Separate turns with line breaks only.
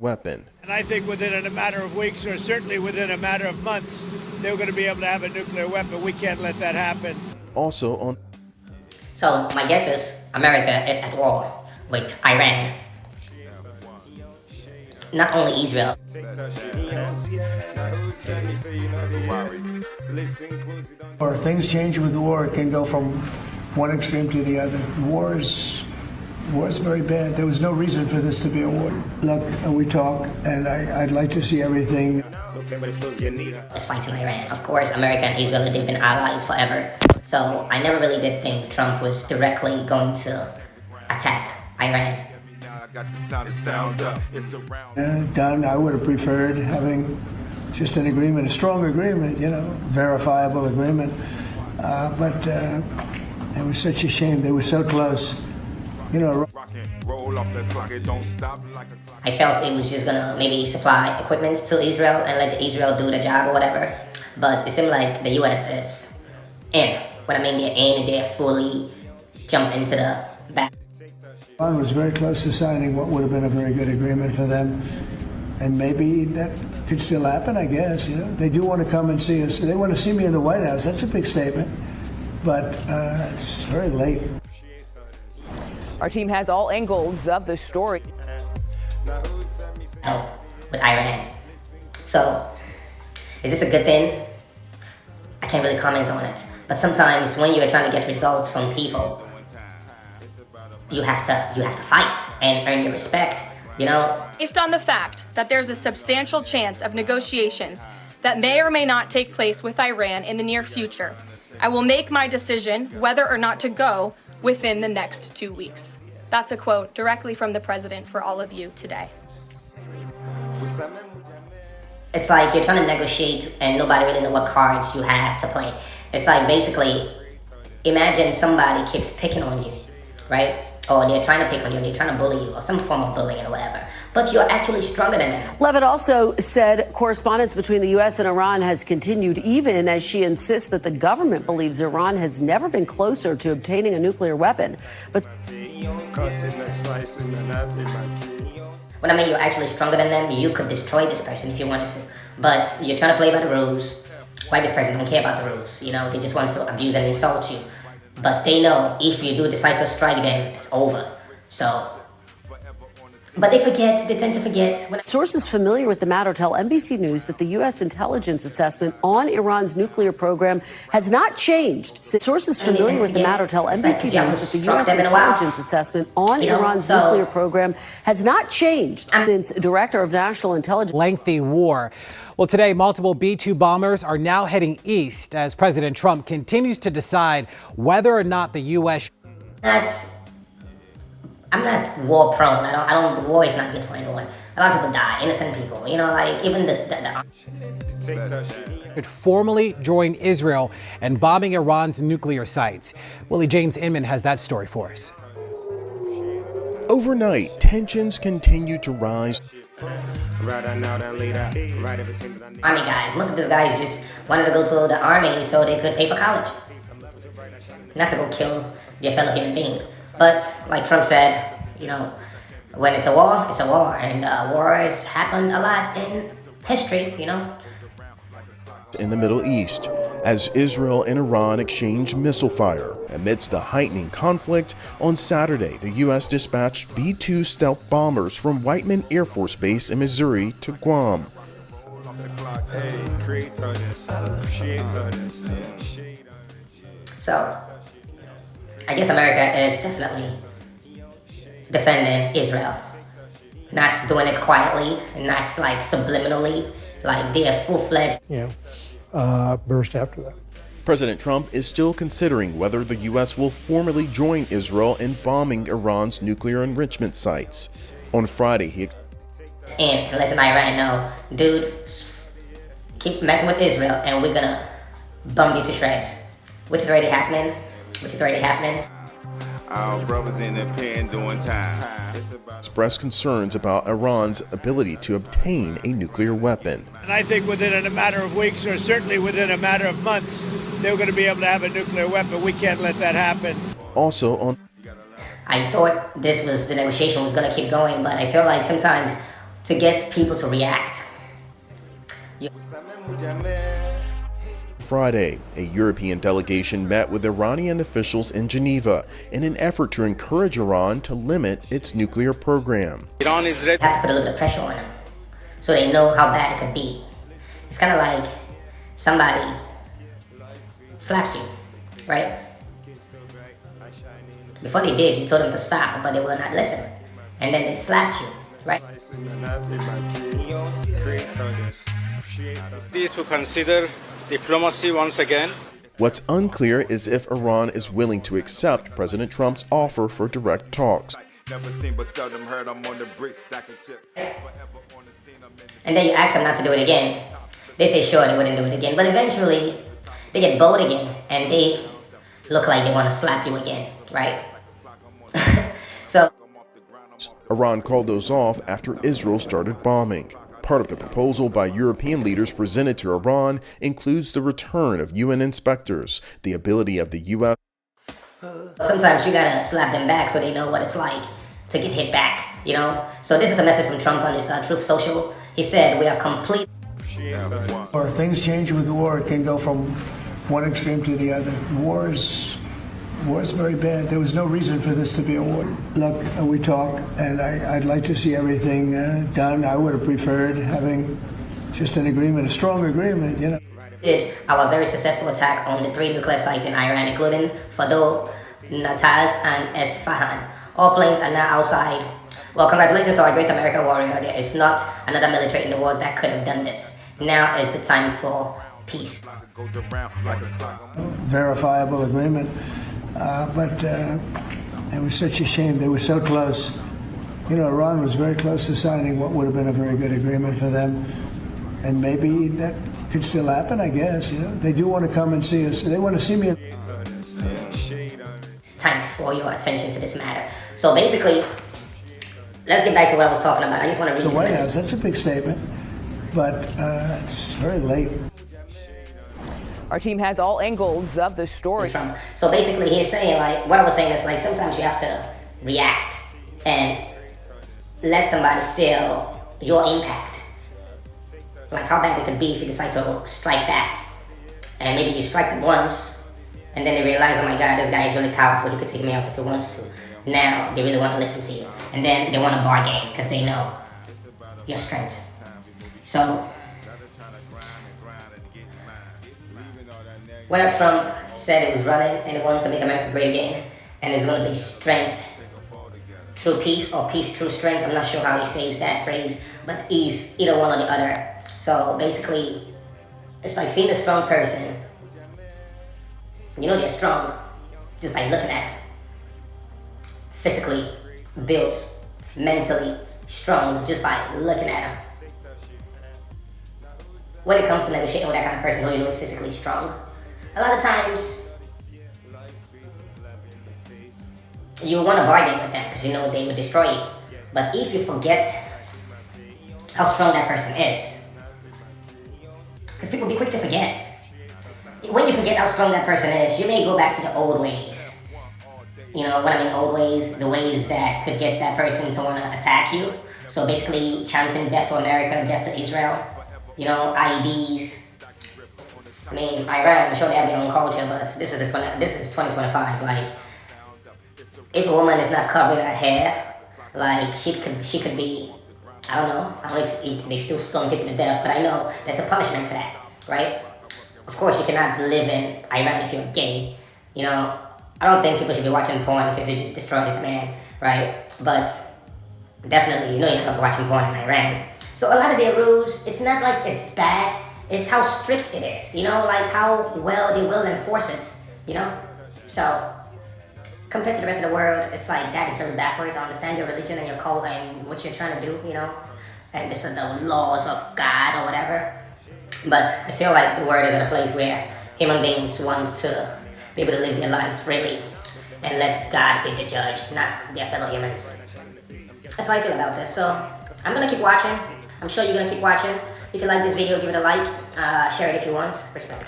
weapon.
And I think within a matter of weeks, or certainly within a matter of months, they're going to be able to have a nuclear weapon. We can't let that happen.
Also on.
So my guess is America is at war with Iran. Not only Israel.
Or things change with war. It can go from one extreme to the other. War is very bad. There was no reason for this to be a war. Look, we talk, and I'd like to see everything.
Let's fight in Iran. Of course, America and Israel, they've been allies forever. So I never really did think Trump was directly going to attack Iran.
Done. I would have preferred having just an agreement, a strong agreement, verifiable agreement. But it was such a shame. They were so close.
I felt it was just gonna maybe supply equipment to Israel and let Israel do the job or whatever. But it seemed like the US is in. When I mean they're in, they're fully jumped into the back.
Iran was very close to signing what would have been a very good agreement for them. And maybe that could still happen, I guess. They do want to come and see us. They want to see me in the White House. That's a big statement. But it's very late.
Our team has all angles of the story.
With Iran. So, is this a good thing? I can't really comment on it. But sometimes when you're trying to get results from people, you have to fight and earn your respect,
Based on the fact that there's a substantial chance of negotiations that may or may not take place with Iran in the near future, I will make my decision whether or not to go within the next 2 weeks. That's a quote directly from the president for all of you today.
It's like you're trying to negotiate and nobody really knows what cards you have to play. It's like basically, imagine somebody keeps picking on you, right? Or they're trying to pick on you, they're trying to bully you, or some form of bullying or whatever. But you're actually stronger than that.
Levitt also said correspondence between the U.S. and Iran has continued, even as she insists that the government believes Iran has never been closer to obtaining a nuclear weapon. But
when I mean you're actually stronger than them, you could destroy this person if you wanted to. But you're trying to play by the rules. White this person don't care about the rules. They just want to abuse and insult you. But they know if you do decide to strike them, it's over. So, but they tend to forget.
Sources familiar with the matter tell NBC News that the U.S. intelligence assessment on Iran's nuclear program has not changed. Sources familiar with the matter tell NBC News that the U.S. intelligence assessment on Iran's nuclear program has not changed since Director of National Intelligence.
Lengthy war. Well, today, multiple B-2 bombers are now heading east as President Trump continues to decide whether or not the U.S.
I'm not war prone. War is not good for anyone. A lot of people die, innocent people. Even
could formally join Israel and bombing Iran's nuclear sites. Willie James Inman has that story for us.
Overnight, tensions continue to rise.
Army guys, most of these guys just wanted to go to the army so they could pay for college. Not to go kill their fellow human being. But like Trump said, when it's a war, it's a war. And war has happened a lot in history,
In the Middle East, as Israel and Iran exchange missile fire. Amidst the heightening conflict, on Saturday, the U.S. dispatched B-2 stealth bombers from Whiteman Air Force Base in Missouri to Guam.
So, I guess America is definitely defending Israel. Not doing it quietly, not subliminally, they're full-fledged.
Burst after that.
President Trump is still considering whether the U.S. will formally join Israel in bombing Iran's nuclear enrichment sites. On Friday, he
and letting Iran know, dude, keep messing with Israel and we're gonna bomb you to shreds. Which is already happening.
Our brothers in the pen doing time.
Expressed concerns about Iran's ability to obtain a nuclear weapon.
And I think within a matter of weeks, or certainly within a matter of months, they're going to be able to have a nuclear weapon. We can't let that happen.
Also on...
I thought the negotiation was going to keep going, but I feel like sometimes to get people to react.
Friday, a European delegation met with Iranian officials in Geneva in an effort to encourage Iran to limit its nuclear program.
Iran is ready. You have to put a little bit of pressure on them so they know how bad it could be. It's kind of like somebody slaps you, right? Before they did, you told them to stop, but they will not listen. And then they slapped you, right?
To consider diplomacy once again.
What's unclear is if Iran is willing to accept President Trump's offer for direct talks.
And then you ask them not to do it again. They say sure, they wouldn't do it again. But eventually, they get bold again, and they look like they want to slap you again, right? So
Iran called those off after Israel started bombing. Part of the proposal by European leaders presented to Iran includes the return of UN inspectors, the ability of the U.S.
Sometimes you gotta slap them back so they know what it's like to get hit back, you know? So this is a message from Trump on his Truth Social. He said, we have complete...
Or things change with war, it can go from one extreme to the other. War is very bad. There was no reason for this to be a war. Look, we talk, and I'd like to see everything done. I would have preferred having just an agreement, a strong agreement, you know.
Our very successful attack on the 3 nuclear sites in Iran, including Fordow, Natanz, and Esfahan. All planes are now outside. Well, congratulations to our great American warrior. There is not another military in the world that could have done this. Now is the time for peace.
Verifiable agreement. But it was such a shame. They were so close. You know, Iran was very close to signing what would have been a very good agreement for them. And maybe that could still happen, I guess. You know, they do want to come and see us. They want to see me.
Thanks for your attention to this matter. So basically, let's get back to what I was talking about. I just want to read
The
you
White
the
House, that's a big statement. But it's very late.
Our team has all angles of the story.
So basically he's saying, like, what I was saying is, like, sometimes you have to react and let somebody feel your impact. Like how bad it could be if you decide to strike back. And maybe you strike them once, and then they realize, oh my God, this guy is really powerful, he could take me out if he wants to. Now they really want to listen to you. And then they want to bargain because they know your strength. So when Trump said it was running and it wanted to make America great again, and there's going to be strength through peace or peace through strength, I'm not sure how he says that phrase, but he's either one or the other. So basically, it's like seeing a strong person. You know they're strong just by looking at them. Physically built, mentally strong just by looking at them. When it comes to negotiating with that kind of person who you know is physically strong, a lot of times you want to bargain with them because you know they would destroy you. But if you forget how strong that person is, because people be quick to forget. When you forget how strong that person is, you may go back to the old ways. You know what I mean, old ways, the ways that could get that person to want to attack you. So basically chanting death to America, death to Israel, you know, IEDs. I mean, Iran, I'm sure they have their own culture, but this is 2025. Like, if a woman is not covering her hair, like she could be, I don't know if they still stone people to death, but I know there's a punishment for that, right? Of course, you cannot live in Iran if you're gay. You know, I don't think people should be watching porn because it just destroys the man, right? But definitely, you know, you're not gonna be watching porn in Iran. So a lot of their rules, it's not like it's bad. It's how strict it is, you know, like how well they will enforce it, you know? So, compared to the rest of the world, it's like that is very backwards. I understand your religion and your cult and what you're trying to do, you know? And this are the laws of God or whatever. But I feel like the world is at a place where human beings want to be able to live their lives freely and let God be the judge, not their fellow humans. That's how I feel about this. So, I'm gonna keep watching. I'm sure you're gonna keep watching. If you like this video, give it a like, share it if you want. Respect.